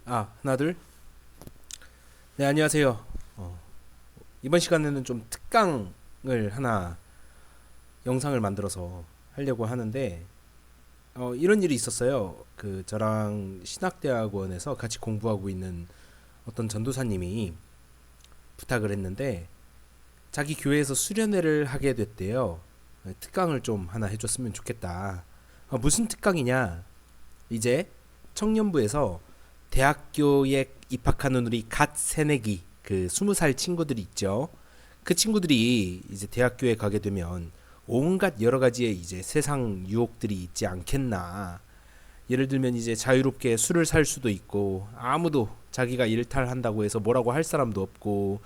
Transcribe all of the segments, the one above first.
하나 둘. 네, 안녕하세요. 이번 시간에는 좀 특강을 하나 영상을 만들어서 하려고 하는데 이런 일이 있었어요. 그 저랑 신학대학원에서 같이 공부하고 있는 어떤 전도사님이 부탁을 했는데 자기 교회에서 수련회를 하게 됐대요. 특강을 좀 하나 해줬으면 좋겠다. 무슨 특강이냐? 이제 청년부에서 대학교에 입학하는 우리 갓 새내기 그 20살 친구들이 있죠. 그 친구들이 이제 대학교에 가게 되면 온갖 여러 가지의 이제 세상 유혹들이 있지 않겠나. 예를 들면 이제 자유롭게 술을 살 수도 있고 아무도 자기가 일탈한다고 해서 뭐라고 할 사람도 없고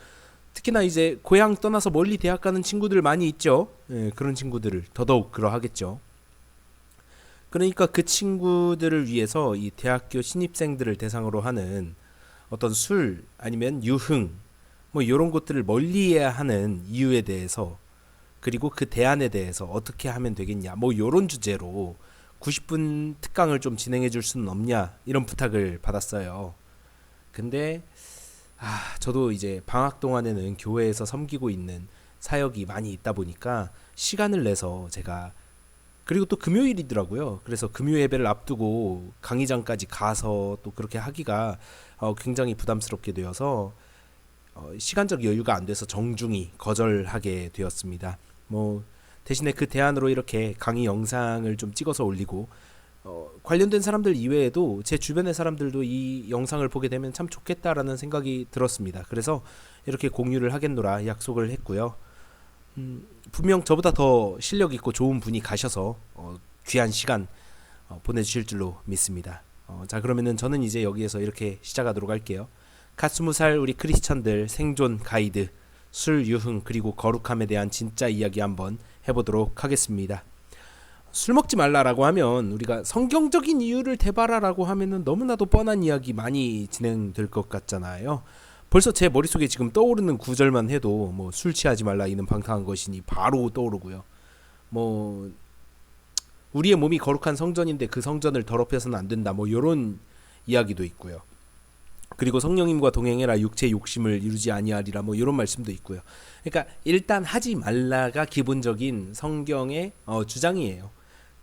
특히나 이제 고향 떠나서 멀리 대학 가는 친구들 많이 있죠. 예, 그런 친구들을 더더욱 그러하겠죠. 그러니까 그 친구들을 위해서 이 대학교 신입생들을 대상으로 하는 어떤 술 아니면 유흥 뭐 이런 것들을 멀리해야 하는 이유에 대해서 그리고 그 대안에 대해서 어떻게 하면 되겠냐 뭐 이런 주제로 90분 특강을 좀 진행해 줄 수는 없냐 이런 부탁을 받았어요. 근데 저도 이제 방학 동안에는 교회에서 섬기고 있는 사역이 많이 있다 보니까 시간을 내서 제가 그리고 또 금요일이더라고요. 그래서 금요 예배를 앞두고 강의장까지 가서 또 그렇게 하기가 굉장히 부담스럽게 되어서 시간적 여유가 안 돼서 정중히 거절하게 되었습니다. 뭐 대신에 그 대안으로 이렇게 강의 영상을 좀 찍어서 올리고 관련된 사람들 이외에도 제 주변의 사람들도 이 영상을 보게 되면 참 좋겠다라는 생각이 들었습니다. 그래서 이렇게 공유를 하겠노라 약속을 했고요. 분명 저보다 더 실력 있고 좋은 분이 가셔서 귀한 시간 보내주실 줄로 믿습니다. 자 그러면은 저는 이제 여기에서 이렇게 시작하도록 할게요. 갓 20살 우리 크리스천들 생존 가이드 술 유흥 그리고 거룩함에 대한 진짜 이야기 한번 해보도록 하겠습니다. 술 먹지 말라라고 하면 우리가 성경적인 이유를 대봐라라고 하면은 너무나도 뻔한 이야기 많이 진행될 것 같잖아요. 벌써 제 머릿속에 지금 떠오르는 구절만 해도 뭐 술 취하지 말라 이는 방탕한 것이니 바로 떠오르고요. 뭐 우리의 몸이 거룩한 성전인데 그 성전을 더럽혀서는 안 된다 뭐 이런 이야기도 있고요. 그리고 성령님과 동행해라 육체 욕심을 이루지 아니하리라 뭐 이런 말씀도 있고요. 그러니까 일단 하지 말라가 기본적인 성경의 주장이에요.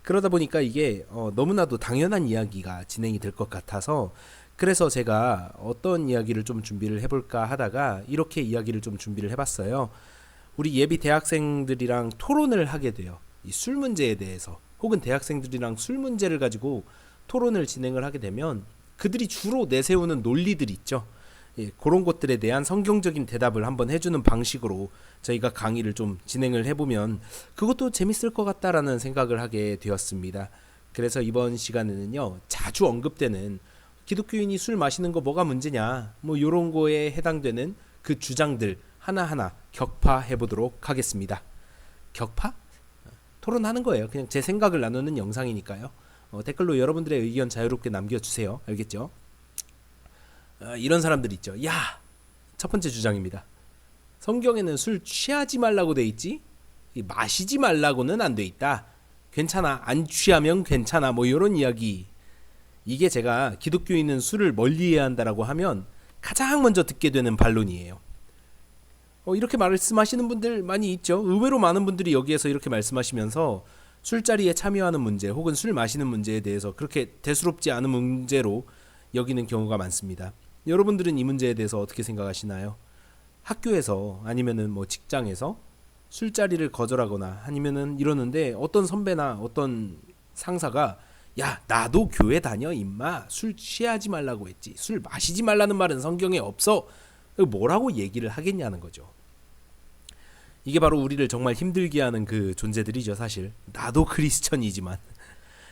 그러다 보니까 이게 너무나도 당연한 이야기가 진행이 될 것 같아서 그래서 제가 어떤 이야기를 좀 준비를 해볼까 하다가 이렇게 이야기를 좀 준비를 해봤어요. 우리 예비 대학생들이랑 토론을 하게 돼요. 이 술 문제에 대해서 혹은 대학생들이랑 술 문제를 가지고 토론을 진행을 하게 되면 그들이 주로 내세우는 논리들 있죠. 예, 그런 것들에 대한 성경적인 대답을 한번 해주는 방식으로 저희가 강의를 좀 진행을 해보면 그것도 재밌을 것 같다라는 생각을 하게 되었습니다. 그래서 이번 시간에는요 자주 언급되는 기독교인이 술 마시는 거 뭐가 문제냐 뭐 이런 거에 해당되는 그 주장들 하나하나 격파해 보도록 하겠습니다. 격파? 토론하는 거예요. 그냥 제 생각을 나누는 영상이니까요. 댓글로 여러분들의 의견 자유롭게 남겨주세요. 알겠죠? 이런 사람들 있죠. 야! 첫 번째 주장입니다. 성경에는 술 취하지 말라고 돼 있지? 마시지 말라고는 안 돼 있다. 괜찮아. 안 취하면 괜찮아. 뭐 이런 이야기. 이게 제가 기독교인은 술을 멀리해야 한다라고 하면 가장 먼저 듣게 되는 반론이에요. 이렇게 말씀하시는 분들 많이 있죠. 의외로 많은 분들이 여기에서 이렇게 말씀하시면서 술자리에 참여하는 문제 혹은 술 마시는 문제에 대해서 그렇게 대수롭지 않은 문제로 여기는 경우가 많습니다. 여러분들은 이 문제에 대해서 어떻게 생각하시나요? 학교에서 아니면은 뭐 직장에서 술자리를 거절하거나 아니면은 이러는데 어떤 선배나 어떤 상사가 야 나도 교회 다녀 임마 술 취하지 말라고 했지 술 마시지 말라는 말은 성경에 없어 뭐라고 얘기를 하겠냐는 거죠. 이게 바로 우리를 정말 힘들게 하는 그 존재들이죠. 사실 나도 크리스천이지만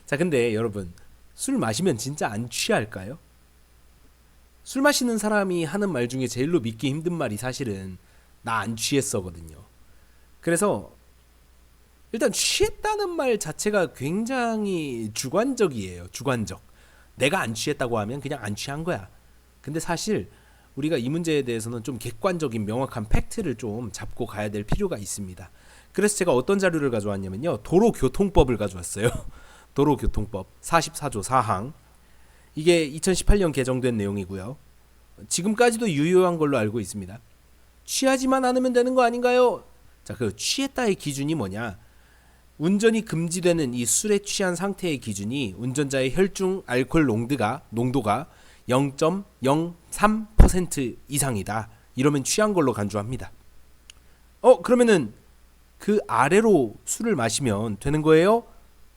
자 근데 여러분 술 마시면 진짜 안 취할까요? 술 마시는 사람이 하는 말 중에 제일로 믿기 힘든 말이 사실은 나 안 취했어거든요. 그래서 일단 취했다는 말 자체가 굉장히 주관적이에요. 주관적. 내가 안 취했다고 하면 그냥 안 취한 거야. 근데 사실 우리가 이 문제에 대해서는 좀 객관적인 명확한 팩트를 좀 잡고 가야 될 필요가 있습니다. 그래서 제가 어떤 자료를 가져왔냐면요. 도로교통법을 가져왔어요. 도로교통법 44조 4항. 이게 2018년 개정된 내용이고요. 지금까지도 유효한 걸로 알고 있습니다. 취하지만 않으면 되는 거 아닌가요? 자, 그 취했다의 기준이 뭐냐? 운전이 금지되는 이 술에 취한 상태의 기준이 운전자의 혈중 알코올 농도가 0.03% 이상이다. 이러면 취한 걸로 간주합니다. 그러면은 그 아래로 술을 마시면 되는 거예요?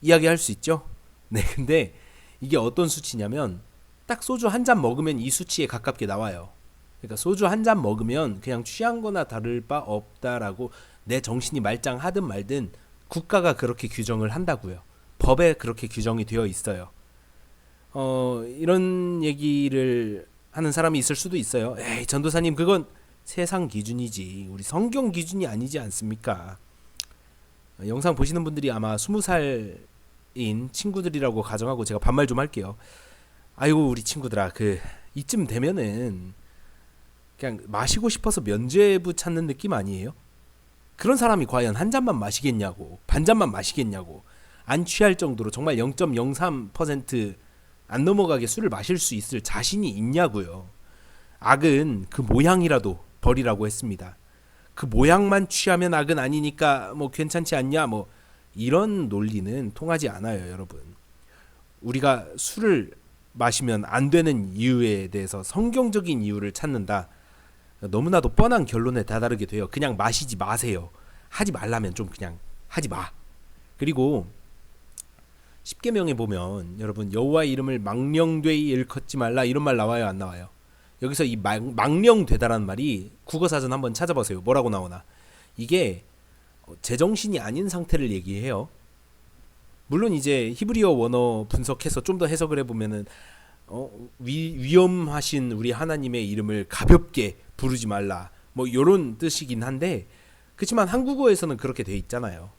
이야기할 수 있죠. 네, 근데 이게 어떤 수치냐면 딱 소주 한 잔 먹으면 이 수치에 가깝게 나와요. 그러니까 소주 한 잔 먹으면 그냥 취한 거나 다를 바 없다라고 내 정신이 말짱하든 말든 국가가 그렇게 규정을 한다고요. 법에 그렇게 규정이 되어 있어요. 이런 얘기를 하는 사람이 있을 수도 있어요. 에이, 전도사님, 그건 세상 기준이지 우리 성경 기준이 아니지 않습니까? 영상 보시는 분들이 아마 20살인 친구들이라고 가정하고 제가 반말 좀 할게요. 아이고 우리 친구들아, 이쯤 되면은 그냥 마시고 싶어서 면죄부 찾는 느낌 아니에요? 그런 사람이 과연 한 잔만 마시겠냐고, 반 잔만 마시겠냐고, 안 취할 정도로 정말 0.03% 안 넘어가게 술을 마실 수 있을 자신이 있냐고요. 악은 그 모양이라도 버리라고 했습니다. 그 모양만 취하면 악은 아니니까 뭐 괜찮지 않냐, 뭐 이런 논리는 통하지 않아요, 여러분. 우리가 술을 마시면 안 되는 이유에 대해서 성경적인 이유를 찾는다. 너무나도 뻔한 결론에 다다르게 돼요. 그냥 마시지 마세요. 하지 말라면 좀 그냥 하지 마. 그리고 십계명에 보면 여러분, 여호와의 이름을 망령되이 일컫지 말라, 이런 말 나와요, 안 나와요? 여기서 이 망령되다라는 말이 국어사전 한번 찾아보세요. 뭐라고 나오나? 이게 제정신이 아닌 상태를 얘기해요. 물론 이제 히브리어 원어 분석해서 좀 더 해석을 해보면은 위험하신 우리 하나님의 이름을 가볍게 부르지 말라, 뭐 이런 뜻이긴 한데, 그렇지만 한국어에서는 그렇게 돼 있잖아요.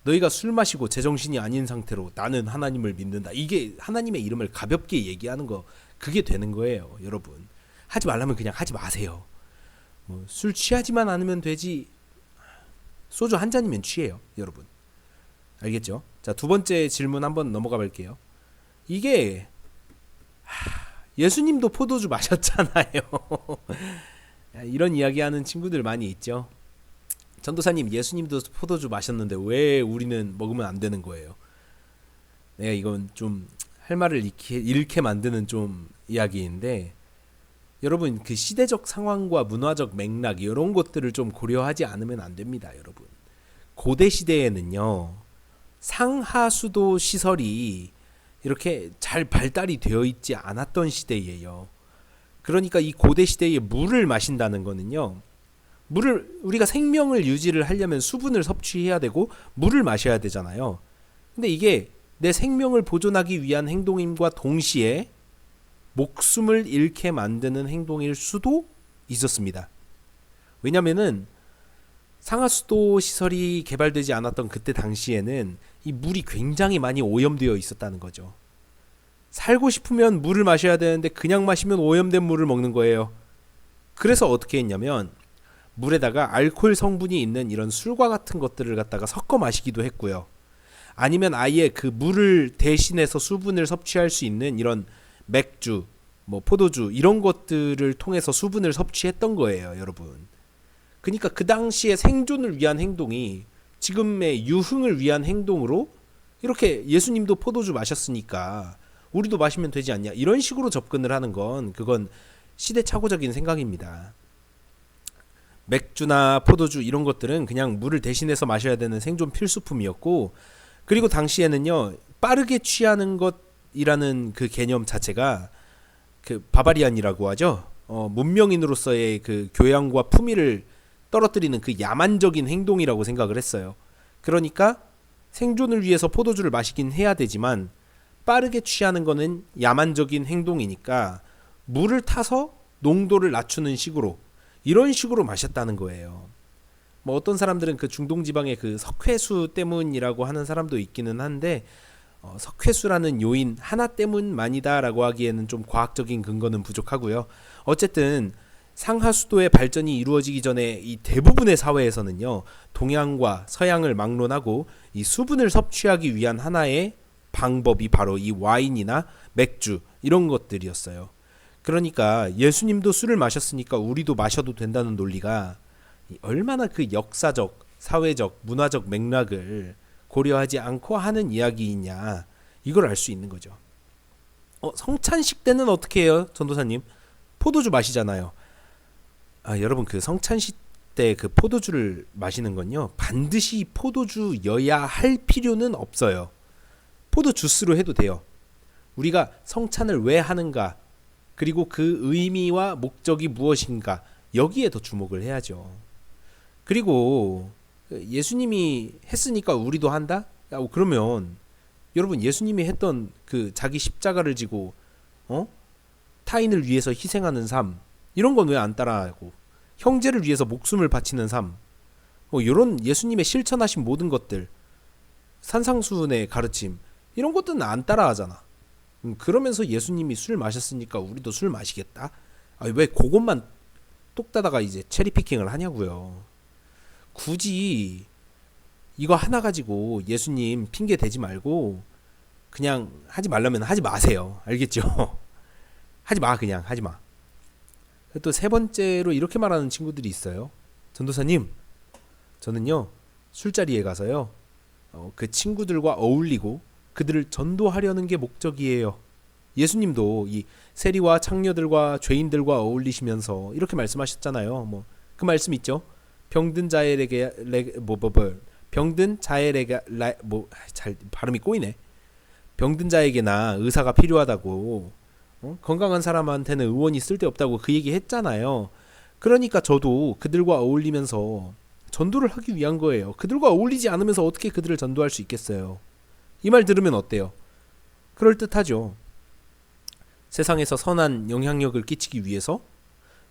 너희가 술 마시고 제정신이 아닌 상태로 나는 하나님을 믿는다, 이게 하나님의 이름을 가볍게 얘기하는 거, 그게 되는 거예요, 여러분. 하지 말라면 그냥 하지 마세요. 술 취하지만 않으면 되지. 소주 한 잔이면 취해요, 여러분. 알겠죠? 자, 두 번째 질문 한번 넘어가 볼게요. 이게 예수님도 포도주 마셨잖아요. 이런 이야기하는 친구들 많이 있죠. 전도사님, 예수님도 포도주 마셨는데 왜 우리는 먹으면 안 되는 거예요? 내가 이건 좀 할 말을 잃게 만드는 좀 이야기인데, 여러분, 그 시대적 상황과 문화적 맥락 이런 것들을 좀 고려하지 않으면 안 됩니다, 여러분. 고대 시대에는요, 상하수도 시설이 이렇게 잘 발달이 되어 있지 않았던 시대예요. 그러니까 이 고대 시대에 물을 마신다는 거는요, 물을, 우리가 생명을 유지를 하려면 수분을 섭취해야 되고 물을 마셔야 되잖아요. 근데 이게 내 생명을 보존하기 위한 행동임과 동시에 목숨을 잃게 만드는 행동일 수도 있었습니다. 왜냐면은 상하수도 시설이 개발되지 않았던 그때 당시에는 이 물이 굉장히 많이 오염되어 있었다는 거죠. 살고 싶으면 물을 마셔야 되는데 그냥 마시면 오염된 물을 먹는 거예요. 그래서 어떻게 했냐면 물에다가 알코올 성분이 있는 이런 술과 같은 것들을 갖다가 섞어 마시기도 했고요. 아니면 아예 그 물을 대신해서 수분을 섭취할 수 있는 이런 맥주, 뭐 포도주 이런 것들을 통해서 수분을 섭취했던 거예요, 여러분. 그러니까 그 당시에 생존을 위한 행동이 지금의 유흥을 위한 행동으로, 이렇게 예수님도 포도주 마셨으니까 우리도 마시면 되지 않냐, 이런 식으로 접근을 하는 건 그건 시대착오적인 생각입니다. 맥주나 포도주 이런 것들은 그냥 물을 대신해서 마셔야 되는 생존 필수품이었고, 그리고 당시에는요, 빠르게 취하는 것이라는 그 개념 자체가 그 바바리안이라고 하죠. 문명인으로서의 그 교양과 품위를 떨어뜨리는 그 야만적인 행동이라고 생각을 했어요. 그러니까 생존을 위해서 포도주를 마시긴 해야 되지만 빠르게 취하는 거는 야만적인 행동이니까 물을 타서 농도를 낮추는 식으로, 이런 식으로 마셨다는 거예요. 뭐 어떤 사람들은 그 중동 지방의 그 석회수 때문이라고 하는 사람도 있기는 한데, 석회수라는 요인 하나 때문만이다라고 하기에는 좀 과학적인 근거는 부족하고요. 어쨌든 상하수도의 발전이 이루어지기 전에 이 대부분의 사회에서는요, 동양과 서양을 막론하고 이 수분을 섭취하기 위한 하나의 방법이 바로 이 와인이나 맥주 이런 것들이었어요. 그러니까 예수님도 술을 마셨으니까 우리도 마셔도 된다는 논리가 얼마나 그 역사적, 사회적, 문화적 맥락을 고려하지 않고 하는 이야기이냐, 이걸 알 수 있는 거죠. 성찬식 때는 어떻게 해요, 전도사님? 포도주 마시잖아요. 여러분, 그 성찬식 때 그 포도주를 마시는 건요, 반드시 포도주여야 할 필요는 없어요. 포도 주스로 해도 돼요. 우리가 성찬을 왜 하는가, 그리고 그 의미와 목적이 무엇인가, 여기에 더 주목을 해야죠. 그리고 예수님이 했으니까 우리도 한다? 그러면 여러분, 예수님이 했던 그 자기 십자가를 지고 타인을 위해서 희생하는 삶, 이런 건 왜 안 따라하고, 형제를 위해서 목숨을 바치는 삶, 이런 예수님의 실천하신 모든 것들, 산상수훈의 가르침, 이런 것들은 안 따라하잖아. 그러면서 예수님이 술 마셨으니까 우리도 술 마시겠다? 왜 그것만 똑따다가 이제 체리피킹을 하냐고요. 굳이 이거 하나 가지고 예수님 핑계 대지 말고 그냥 하지 말라면 하지 마세요. 알겠죠? 하지 마, 그냥 하지 마. 또 세 번째로 이렇게 말하는 친구들이 있어요. 전도사님, 저는요 술자리에 가서요 그 친구들과 어울리고 그들을 전도하려는 게 목적이에요. 예수님도 이 세리와 창녀들과 죄인들과 어울리시면서 이렇게 말씀하셨잖아요. 그 말씀 있죠. 병든 자에게 병든 자에게 잘 발음이 꼬이네. 병든 자에게나 의사가 필요하다고, 건강한 사람한테는 의원이 쓸데없다고 그 얘기 했잖아요. 그러니까 저도 그들과 어울리면서 전도를 하기 위한 거예요. 그들과 어울리지 않으면서 어떻게 그들을 전도할 수 있겠어요. 이 말 들으면 어때요? 그럴듯하죠. 세상에서 선한 영향력을 끼치기 위해서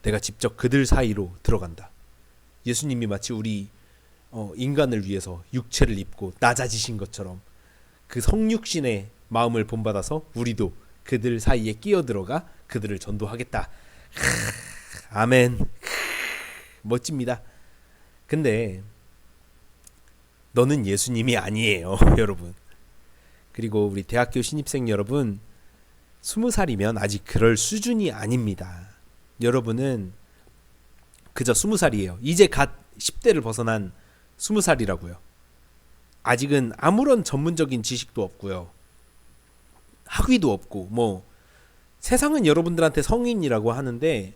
내가 직접 그들 사이로 들어간다. 예수님이 마치 우리 인간을 위해서 육체를 입고 낮아지신 것처럼 그 성육신의 마음을 본받아서 우리도 그들 사이에 끼어들어가 그들을 전도하겠다. 아멘. 멋집니다. 근데 너는 예수님이 아니에요, 여러분. 그리고 우리 대학교 신입생 여러분, 20살이면 아직 그럴 수준이 아닙니다. 여러분은 그저 20살이에요. 이제 갓 10대를 벗어난 20살이라고요. 아직은 아무런 전문적인 지식도 없고요. 학위도 없고, 세상은 여러분들한테 성인이라고 하는데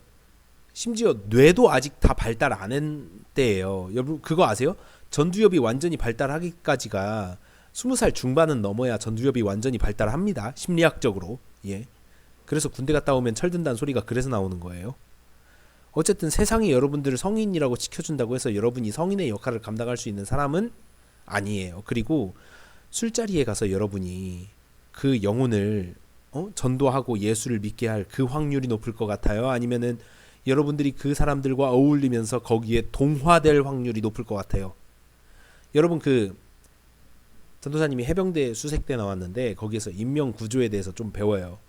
심지어 뇌도 아직 다 발달 안 한 때예요. 여러분 그거 아세요? 전두엽이 완전히 발달하기까지가 20살 중반은 넘어야 전두엽이 완전히 발달합니다. 심리학적으로. 예. 그래서 군대 갔다 오면 철든다는 소리가 그래서 나오는 거예요. 어쨌든 세상이 여러분들을 성인이라고 지켜준다고 해서 여러분이 성인의 역할을 감당할 수 있는 사람은 아니에요. 그리고 술자리에 가서 여러분이 그 영혼을 전도하고 예수를 믿게 할 그 확률이 높을 것 같아요? 아니면은 여러분들이 그 사람들과 어울리면서 거기에 동화될 확률이 높을 것 같아요? 여러분, 그 전도사님이 해병대 수색대 나왔는데 거기에서 인명구조에 대해서 좀 배워요.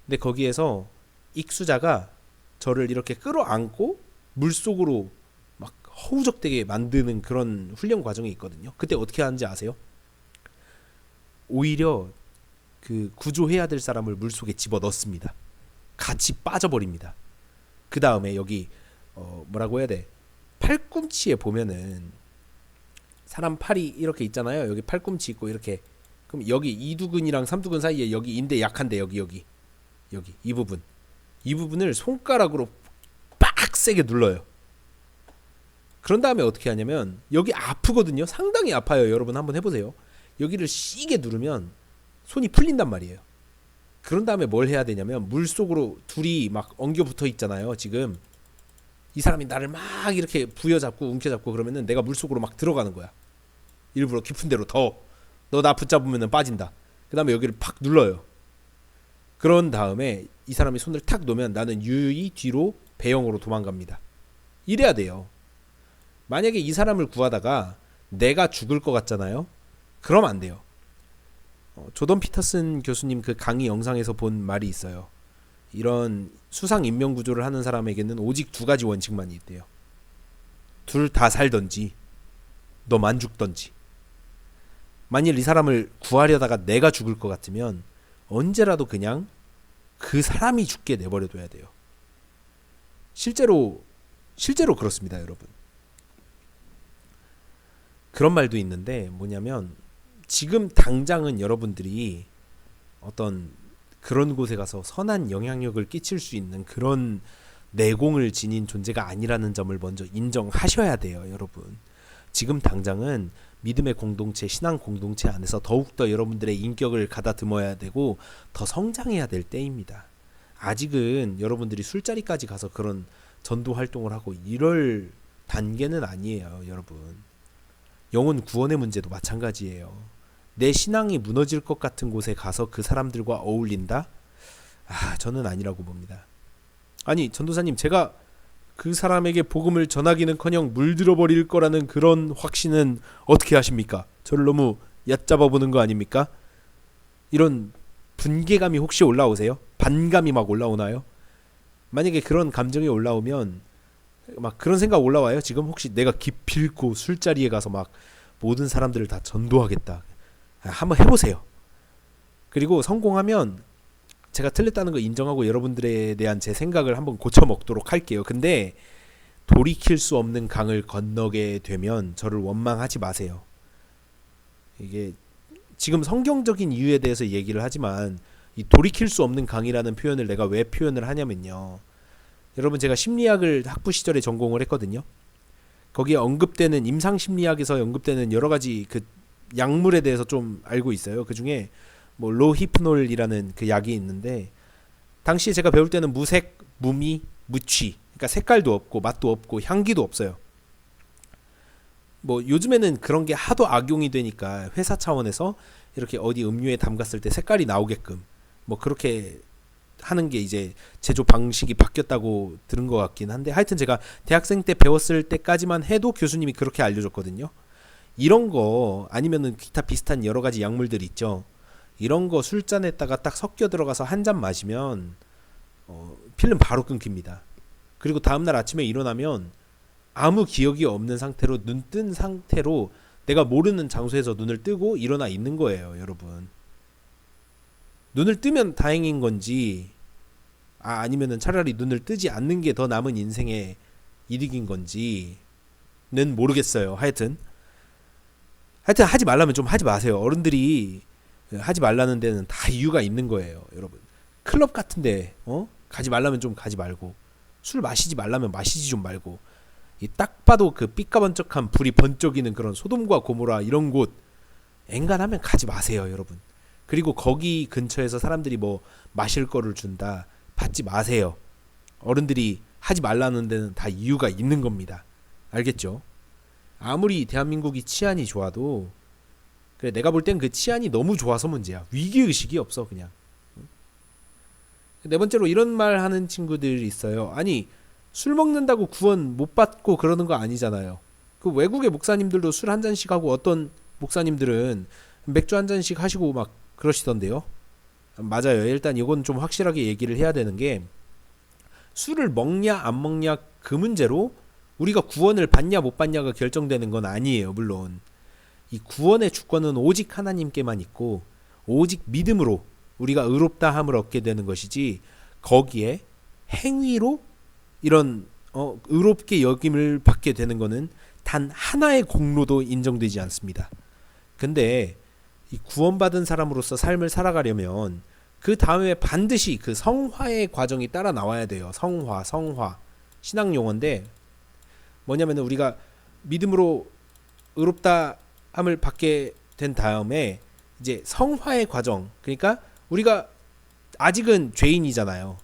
근데 거기에서 익수자가 저를 이렇게 끌어안고 물속으로 막 허우적대게 만드는 그런 훈련 과정이 있거든요. 그때 어떻게 하는지 아세요? 오히려 그 구조해야 될 사람을 물속에 집어넣습니다. 같이 빠져버립니다. 그 다음에 여기 뭐라고 해야 돼? 팔꿈치에 보면은 사람 팔이 이렇게 있잖아요. 여기 팔꿈치 있고 이렇게. 그럼 여기 이두근이랑 삼두근 사이에 여기 인대 약한데 여기 이 부분을 손가락으로 빡세게 눌러요. 그런 다음에 어떻게 하냐면 여기 아프거든요. 상당히 아파요. 여러분 한번 해보세요. 여기를 시게 누르면 손이 풀린단 말이에요. 그런 다음에 뭘 해야 되냐면 물속으로 둘이 막 엉겨 붙어 있잖아요. 지금 이 사람이 나를 막 이렇게 부여잡고 움켜잡고 그러면은 내가 물속으로 막 들어가는 거야. 일부러 깊은 데로 더. 너 나 붙잡으면은 빠진다. 그 다음에 여기를 팍 눌러요. 그런 다음에 이 사람이 손을 탁 놓으면 나는 유유히 뒤로 배영으로 도망갑니다. 이래야 돼요. 만약에 이 사람을 구하다가 내가 죽을 것 같잖아요. 그럼 안 돼요. 조던 피터슨 교수님 그 강의 영상에서 본 말이 있어요. 이런 수상 인명 구조를 하는 사람에게는 오직 두 가지 원칙만이 있대요. 둘 다 살던지 너만 죽던지. 만일 이 사람을 구하려다가 내가 죽을 것 같으면 언제라도 그냥 그 사람이 죽게 내버려둬야 돼요. 실제로 그렇습니다, 여러분. 그런 말도 있는데 뭐냐면 지금 당장은 여러분들이 어떤 그런 곳에 가서 선한 영향력을 끼칠 수 있는 그런 내공을 지닌 존재가 아니라는 점을 먼저 인정하셔야 돼요, 여러분. 지금 당장은 믿음의 공동체, 신앙 공동체 안에서 더욱더 여러분들의 인격을 가다듬어야 되고 더 성장해야 될 때입니다. 아직은 여러분들이 술자리까지 가서 그런 전도 활동을 하고 이럴 단계는 아니에요, 여러분. 영혼 구원의 문제도 마찬가지예요. 내 신앙이 무너질 것 같은 곳에 가서 그 사람들과 어울린다? 저는 아니라고 봅니다. 아니, 전도사님, 제가 그 사람에게 복음을 전하기는커녕 물들어 버릴 거라는 그런 확신은 어떻게 하십니까? 저를 너무 얕잡아 보는 거 아닙니까? 이런 분개감이 혹시 올라오세요? 반감이 막 올라오나요? 만약에 그런 감정이 올라오면 막 그런 생각 올라와요? 지금 혹시 내가 기필코 술자리에 가서 막 모든 사람들을 다 전도하겠다. 한번 해보세요. 그리고 성공하면 제가 틀렸다는 거 인정하고 여러분들에 대한 제 생각을 한번 고쳐먹도록 할게요. 근데 돌이킬 수 없는 강을 건너게 되면 저를 원망하지 마세요. 이게 지금 성경적인 이유에 대해서 얘기를 하지만 이 돌이킬 수 없는 강이라는 표현을 내가 왜 표현을 하냐면요. 여러분, 제가 심리학을 학부 시절에 전공을 했거든요. 거기에 언급되는 임상심리학에서 언급되는 여러 가지 그 약물에 대해서 좀 알고 있어요. 그 중에 뭐 로히프놀이라는 그 약이 있는데 당시에 제가 배울 때는 무색, 무미, 무취, 그러니까 색깔도 없고 맛도 없고 향기도 없어요. 뭐 요즘에는 그런 게 하도 악용이 되니까 회사 차원에서 이렇게 어디 음료에 담갔을 때 색깔이 나오게끔 뭐 그렇게 하는 게 이제 제조 방식이 바뀌었다고 들은 것 같긴 한데, 하여튼 제가 대학생 때 배웠을 때까지만 해도 교수님이 그렇게 알려줬거든요. 이런 거 아니면은 기타 비슷한 여러 가지 약물들 있죠. 이런 거 술잔에다가 딱 섞여 들어가서 한 잔 마시면 필름 바로 끊깁니다. 그리고 다음날 아침에 일어나면 아무 기억이 없는 상태로, 눈 뜬 상태로 내가 모르는 장소에서 눈을 뜨고 일어나 있는 거예요, 여러분. 눈을 뜨면 다행인 건지 아니면은 차라리 눈을 뜨지 않는 게 더 남은 인생의 이득인 건지는 모르겠어요. 하여튼 하지 말라면 좀 하지 마세요. 어른들이 하지 말라는 데는 다 이유가 있는 거예요, 여러분. 클럽 같은데 가지 말라면 좀 가지 말고, 술 마시지 말라면 마시지 좀 말고, 이 딱 봐도 그 삐까번쩍한 불이 번쩍이는 그런 소돔과 고모라 이런 곳 엔간하면 가지 마세요, 여러분. 그리고 거기 근처에서 사람들이 뭐 마실 거를 준다, 받지 마세요. 어른들이 하지 말라는 데는 다 이유가 있는 겁니다. 알겠죠? 아무리 대한민국이 치안이 좋아도 그래, 내가 볼 땐 그 치안이 너무 좋아서 문제야. 위기의식이 없어, 그냥. 네 번째로 이런 말 하는 친구들이 있어요. 아니, 술 먹는다고 구원 못 받고 그러는 거 아니잖아요. 그 외국의 목사님들도 술 한 잔씩 하고 어떤 목사님들은 맥주 한 잔씩 하시고 막 그러시던데요. 맞아요. 일단 이건 좀 확실하게 얘기를 해야 되는 게, 술을 먹냐 안 먹냐 그 문제로 우리가 구원을 받냐 못 받냐가 결정되는 건 아니에요. 물론 이 구원의 주권은 오직 하나님께만 있고 오직 믿음으로 우리가 의롭다함을 얻게 되는 것이지, 거기에 행위로 이런 의롭게 여김을 받게 되는 것은 단 하나의 공로도 인정되지 않습니다. 근데 이 구원받은 사람으로서 삶을 살아가려면 그 다음에 반드시 그 성화의 과정이 따라 나와야 돼요. 성화 신학 용어인데 뭐냐면은 우리가 믿음으로 의롭다함을 받게 된 다음에 이제 성화의 과정, 그러니까 우리가 아직은 죄인이잖아요.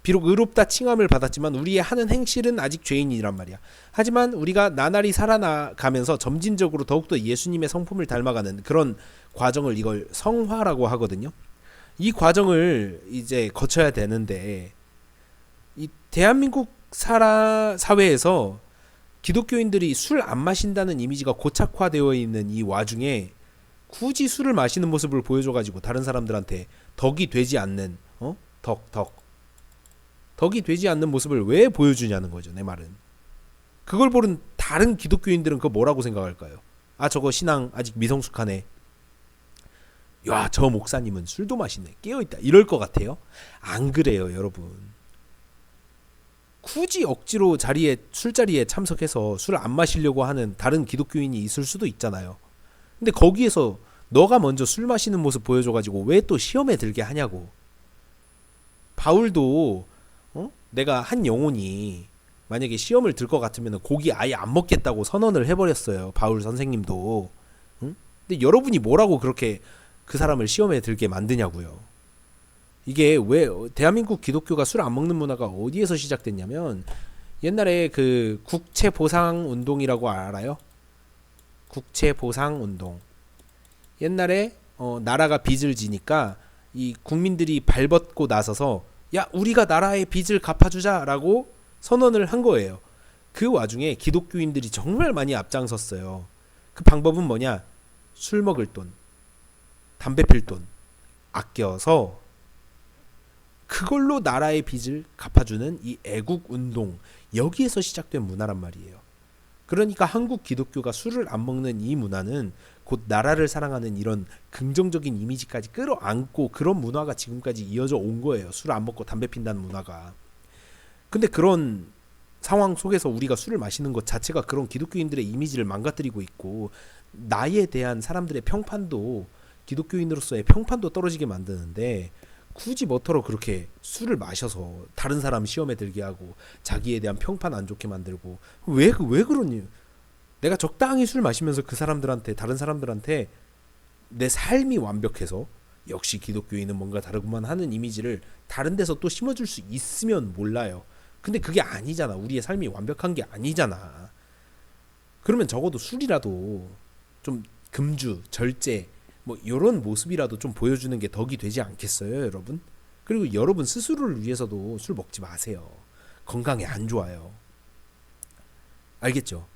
비록 의롭다 칭함을 받았지만 우리의 하는 행실은 아직 죄인이란 말이야. 하지만 우리가 나날이 살아나가면서 점진적으로 더욱더 예수님의 성품을 닮아가는 그런 과정을 이걸 성화라고 하거든요. 이 과정을 이제 거쳐야 되는데, 이 대한민국 사회에서 기독교인들이 술 안 마신다는 이미지가 고착화되어 있는 이 와중에 굳이 술을 마시는 모습을 보여줘가지고 다른 사람들한테 덕이 되지 않는 덕이 되지 않는 모습을 왜 보여주냐는 거죠. 내 말은 그걸 보는 다른 기독교인들은 그거 뭐라고 생각할까요? 아 저거 신앙 아직 미성숙하네. 야 저 목사님은 술도 마시네. 깨어있다. 이럴 것 같아요? 안 그래요 여러분. 굳이 억지로 술자리에 참석해서 술 안 마시려고 하는 다른 기독교인이 있을 수도 있잖아요. 근데 거기에서 너가 먼저 술 마시는 모습 보여줘가지고 왜 또 시험에 들게 하냐고. 바울도 내가 한 영혼이 만약에 시험을 들 것 같으면 고기 아예 안 먹겠다고 선언을 해버렸어요. 바울 선생님도. 응? 근데 여러분이 뭐라고 그렇게 그 사람을 시험에 들게 만드냐고요. 이게 왜 대한민국 기독교가 술 안 먹는 문화가 어디에서 시작됐냐면 옛날에 그 국채보상운동이라고 알아요? 국채보상운동. 옛날에 나라가 빚을 지니까 이 국민들이 발벗고 나서서 야 우리가 나라의 빚을 갚아주자라고 선언을 한 거예요. 그 와중에 기독교인들이 정말 많이 앞장섰어요. 그 방법은 뭐냐? 술 먹을 돈, 담배 필 돈 아껴서 그걸로 나라의 빚을 갚아주는 이 애국운동, 여기에서 시작된 문화란 말이에요. 그러니까 한국 기독교가 술을 안 먹는 이 문화는 곧 나라를 사랑하는 이런 긍정적인 이미지까지 끌어안고 그런 문화가 지금까지 이어져 온 거예요. 술 안 먹고 담배 핀다는 문화가. 근데 그런 상황 속에서 우리가 술을 마시는 것 자체가 그런 기독교인들의 이미지를 망가뜨리고 있고 나에 대한 사람들의 평판도, 기독교인으로서의 평판도 떨어지게 만드는데 굳이 뭐터러 그렇게 술을 마셔서 다른 사람 시험에 들게 하고 자기에 대한 평판 안 좋게 만들고 왜 그러니? 내가 적당히 술 마시면서 그 사람들한테, 다른 사람들한테 내 삶이 완벽해서 역시 기독교인은 뭔가 다르구만 하는 이미지를 다른 데서 또 심어줄 수 있으면 몰라요. 근데 그게 아니잖아. 우리의 삶이 완벽한 게 아니잖아. 그러면 적어도 술이라도 좀 금주, 절제 뭐 이런 모습이라도 좀 보여주는 게 덕이 되지 않겠어요 여러분? 그리고 여러분 스스로를 위해서도 술 먹지 마세요. 건강에 안 좋아요. 알겠죠?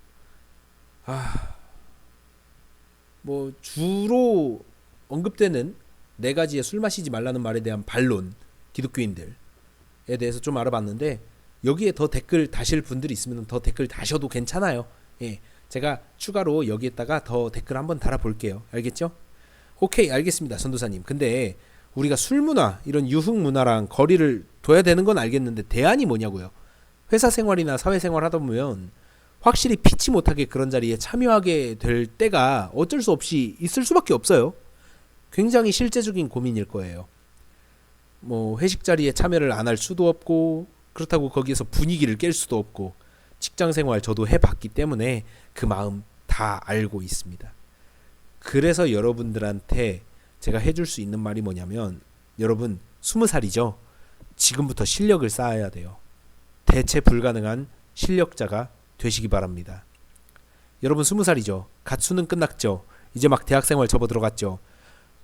뭐 주로 언급되는 네 가지의 술 마시지 말라는 말에 대한 반론, 기독교인들에 대해서 좀 알아봤는데 여기에 더 댓글 다실 분들이 있으면 더 댓글 다셔도 괜찮아요. 예, 제가 추가로 여기에다가 더 댓글 한번 달아볼게요. 알겠죠? 오케이, 알겠습니다 전도사님. 근데 우리가 술 문화, 이런 유흥 문화랑 거리를 둬야 되는 건 알겠는데 대안이 뭐냐고요. 회사 생활이나 사회생활 하다 보면 확실히 피치 못하게 그런 자리에 참여하게 될 때가 어쩔 수 없이 있을 수밖에 없어요. 굉장히 실제적인 고민일 거예요. 뭐 회식 자리에 참여를 안 할 수도 없고, 그렇다고 거기에서 분위기를 깰 수도 없고, 직장생활 저도 해봤기 때문에 그 마음 다 알고 있습니다. 그래서 여러분들한테 제가 해줄 수 있는 말이 뭐냐면, 여러분 20살이죠? 지금부터 실력을 쌓아야 돼요. 대체 불가능한 실력자가 되시기 바랍니다. 여러분 20살이죠? 갓 수능 끝났죠? 이제 막 대학생활 접어 들어갔죠?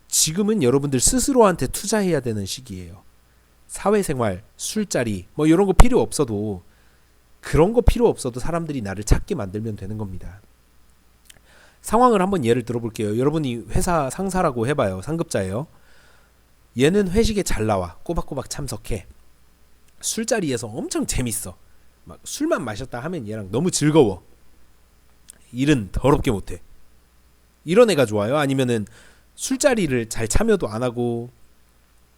지금은 여러분들 스스로한테 투자해야 되는 시기예요. 사회생활, 술자리 뭐 이런 거 필요 없어도, 그런 거 필요 없어도 사람들이 나를 찾게 만들면 되는 겁니다. 상황을 한번 예를 들어볼게요. 여러분이 회사 상사라고 해봐요. 상급자예요. 얘는 회식에 잘 나와. 꼬박꼬박 참석해. 술자리에서 엄청 재밌어. 막 술만 마셨다 하면 얘랑 너무 즐거워. 일은 더럽게 못해. 이런 애가 좋아요? 아니면은 술자리를 잘 참여도 안 하고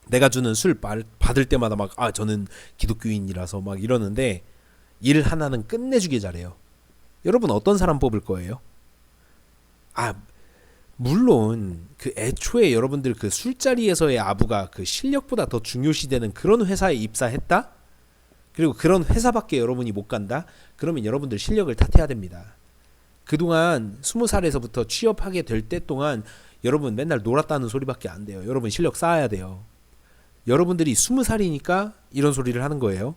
내가 주는 술 받을 때마다 막 저는 기독교인이라서 막 이러는데 일 하나는 끝내주게 잘해요. 여러분 어떤 사람 뽑을 거예요? 물론 그 애초에 여러분들 그 술자리에서의 아부가 그 실력보다 더 중요시되는 그런 회사에 입사했다? 그리고 그런 회사밖에 여러분이 못 간다? 그러면 여러분들 실력을 탓해야 됩니다. 그동안 20살에서부터 취업하게 될 때 동안 여러분 맨날 놀았다는 소리밖에 안 돼요. 여러분 실력 쌓아야 돼요. 여러분들이 20살이니까 이런 소리를 하는 거예요.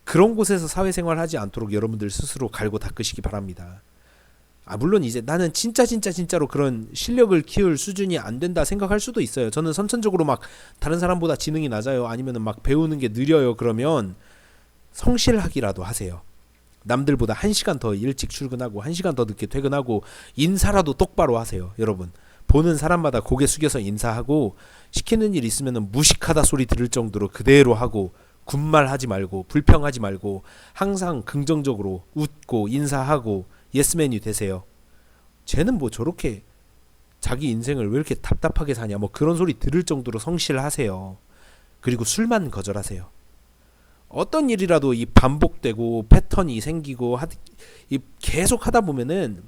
그런 곳에서 사회생활 하지 않도록 여러분들 스스로 갈고 닦으시기 바랍니다. 물론 이제 나는 진짜로 그런 실력을 키울 수준이 안 된다 생각할 수도 있어요. 저는 선천적으로 막 다른 사람보다 지능이 낮아요. 아니면 막 배우는 게 느려요. 그러면 성실하기라도 하세요. 남들보다 1시간 더 일찍 출근하고 1시간 더 늦게 퇴근하고 인사라도 똑바로 하세요. 여러분 보는 사람마다 고개 숙여서 인사하고, 시키는 일 있으면 무식하다 소리 들을 정도로 그대로 하고, 군말하지 말고 불평하지 말고 항상 긍정적으로 웃고 인사하고 예스맨이 되세요. 쟤는 뭐 저렇게 자기 인생을 왜 이렇게 답답하게 사냐, 뭐 그런 소리 들을 정도로 성실하세요. 그리고 술만 거절하세요. 어떤 일이라도 이 반복되고 패턴이 생기고 이 계속 하다 보면은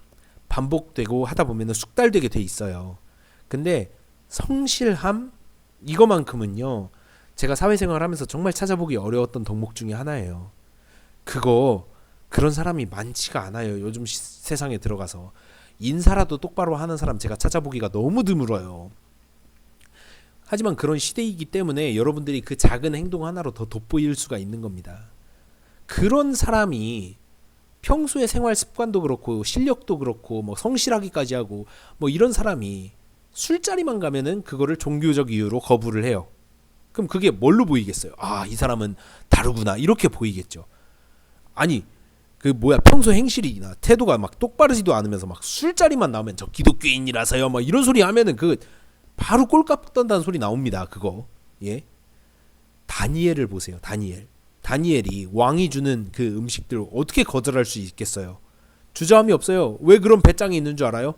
반복되고 하다 보면은 숙달되게 돼 있어요. 근데 성실함 이거만큼은요, 제가 사회생활 하면서 정말 찾아보기 어려웠던 덕목 중에 하나예요. 그런 사람이 많지가 않아요. 요즘 세상에 들어가서 인사라도 똑바로 하는 사람 제가 찾아보기가 너무 드물어요. 하지만 그런 시대이기 때문에 여러분들이 그 작은 행동 하나로 더 돋보일 수가 있는 겁니다. 그런 사람이 평소의 생활 습관도 그렇고 실력도 그렇고 뭐 성실하기까지 하고 뭐 이런 사람이 술자리만 가면은 그거를 종교적 이유로 거부를 해요. 그럼 그게 뭘로 보이겠어요? 아, 이 사람은 다르구나 이렇게 보이겠죠. 아니, 평소 행실이나 태도가 막 똑바르지도 않으면서 막 술자리만 나오면 저 기독교인이라서요 막 이런 소리 하면은 바로 꼴값 떤다는 소리 나옵니다. 그거. 예. 다니엘을 보세요. 다니엘이 왕이 주는 그 음식들 어떻게 거절할 수 있겠어요? 주저함이 없어요. 왜 그런 배짱이 있는 줄 알아요?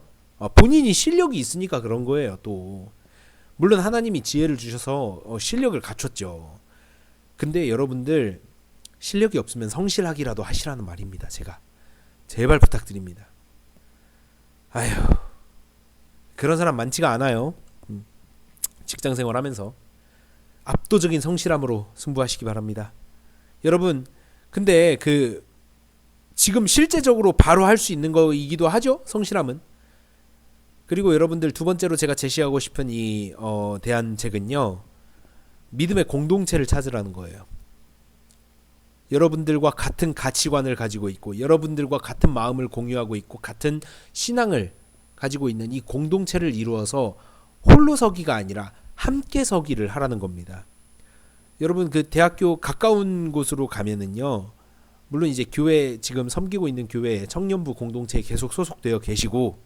본인이 실력이 있으니까 그런 거예요. 또 물론 하나님이 지혜를 주셔서 실력을 갖췄죠. 근데 여러분들 실력이 없으면 성실하기라도 하시라는 말입니다. 제가 제발 부탁드립니다. 아휴, 그런 사람 많지가 않아요. 직장생활 하면서 압도적인 성실함으로 승부하시기 바랍니다. 여러분, 근데 지금 실제적으로 바로 할 수 있는 거이기도 하죠, 성실함은. 그리고 여러분들 두 번째로 제가 제시하고 싶은 이 대안책은요, 믿음의 공동체를 찾으라는 거예요. 여러분들과 같은 가치관을 가지고 있고 여러분들과 같은 마음을 공유하고 있고 같은 신앙을 가지고 있는 이 공동체를 이루어서 홀로 서기가 아니라 함께 서기를 하라는 겁니다. 여러분, 대학교 가까운 곳으로 가면은요, 물론 이제 교회 지금 섬기고 있는 교회에 청년부 공동체에 계속 소속되어 계시고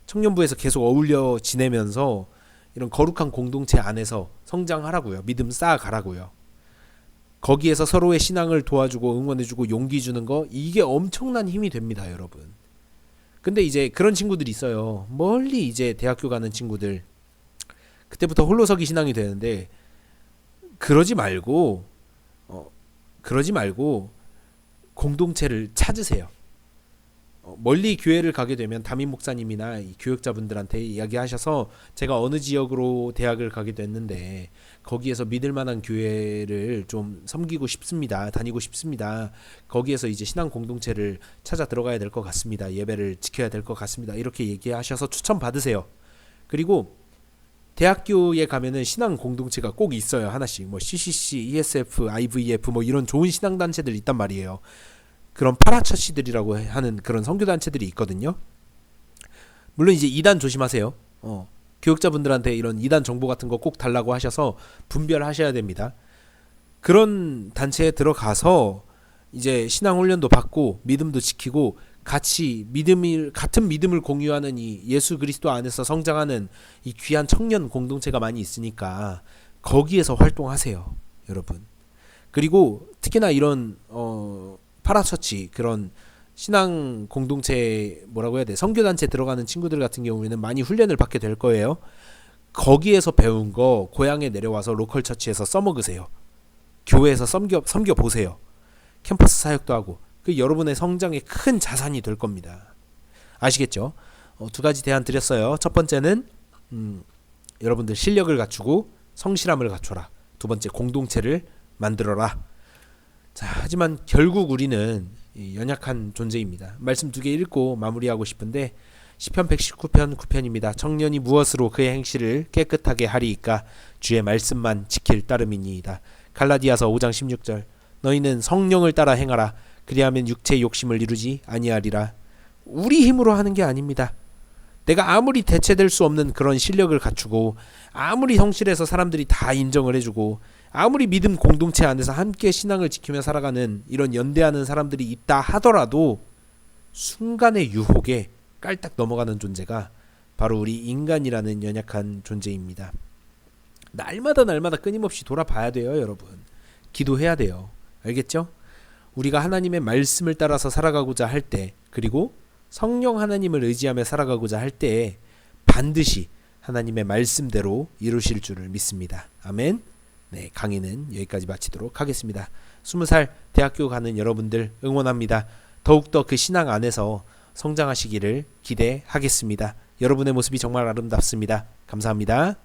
청년부에서 계속 어울려 지내면서 이런 거룩한 공동체 안에서 성장하라고요. 믿음 쌓아가라고요. 거기에서 서로의 신앙을 도와주고 응원해주고 용기 주는 거, 이게 엄청난 힘이 됩니다, 여러분. 근데 이제 그런 친구들이 있어요. 멀리 이제 대학교 가는 친구들, 그때부터 홀로서기 신앙이 되는데 그러지 말고 공동체를 찾으세요. 멀리 교회를 가게 되면 담임 목사님이나 이 교육자분들한테 이야기하셔서 제가 어느 지역으로 대학을 가게 됐는데 거기에서 믿을 만한 교회를 좀 섬기고 싶습니다. 다니고 싶습니다. 거기에서 이제 신앙 공동체를 찾아 들어가야 될 것 같습니다. 예배를 지켜야 될 것 같습니다. 이렇게 얘기하셔서 추천 받으세요. 그리고 대학교에 가면은 신앙 공동체가 꼭 있어요. 하나씩 뭐 CCC, ESF, IVF 뭐 이런 좋은 신앙 단체들 있단 말이에요. 그런 파라처치들이라고 하는 그런 선교 단체들이 있거든요. 물론 이제 이단 조심하세요. 교육자분들한테 이런 이단 정보 같은 거 꼭 달라고 하셔서 분별하셔야 됩니다. 그런 단체에 들어가서 이제 신앙 훈련도 받고 믿음도 지키고 같은 믿음을 공유하는 이 예수 그리스도 안에서 성장하는 이 귀한 청년 공동체가 많이 있으니까 거기에서 활동하세요, 여러분. 그리고 특히나 이런 파라처치, 그런 신앙 공동체 뭐라고 해야 돼, 선교단체 들어가는 친구들 같은 경우에는 많이 훈련을 받게 될 거예요. 거기에서 배운 거 고향에 내려와서 로컬 처치에서 써먹으세요. 교회에서 섬겨 보세요. 캠퍼스 사역도 하고. 여러분의 성장에 큰 자산이 될 겁니다. 아시겠죠? 두 가지 대안 드렸어요. 첫 번째는 여러분들 실력을 갖추고 성실함을 갖춰라. 두 번째, 공동체를 만들어라. 자, 하지만 결국 우리는 연약한 존재입니다. 말씀 두 개 읽고 마무리하고 싶은데 시편 119편 9편입니다. 청년이 무엇으로 그의 행실을 깨끗하게 하리이까? 주의 말씀만 지킬 따름이니이다. 갈라디아서 5장 16절. 너희는 성령을 따라 행하라. 그리하면 육체의 욕심을 이루지 아니하리라. 우리 힘으로 하는 게 아닙니다. 내가 아무리 대체될 수 없는 그런 실력을 갖추고 아무리 성실해서 사람들이 다 인정을 해주고 아무리 믿음 공동체 안에서 함께 신앙을 지키며 살아가는 이런 연대하는 사람들이 있다 하더라도 순간의 유혹에 깔딱 넘어가는 존재가 바로 우리 인간이라는 연약한 존재입니다. 날마다 끊임없이 돌아봐야 돼요, 여러분. 기도해야 돼요. 알겠죠? 우리가 하나님의 말씀을 따라서 살아가고자 할 때, 그리고 성령 하나님을 의지하며 살아가고자 할 때 반드시 하나님의 말씀대로 이루실 줄을 믿습니다. 아멘. 네, 강의는 여기까지 마치도록 하겠습니다. 20살 대학교 가는 여러분들 응원합니다. 더욱더 그 신앙 안에서 성장하시기를 기대하겠습니다. 여러분의 모습이 정말 아름답습니다. 감사합니다.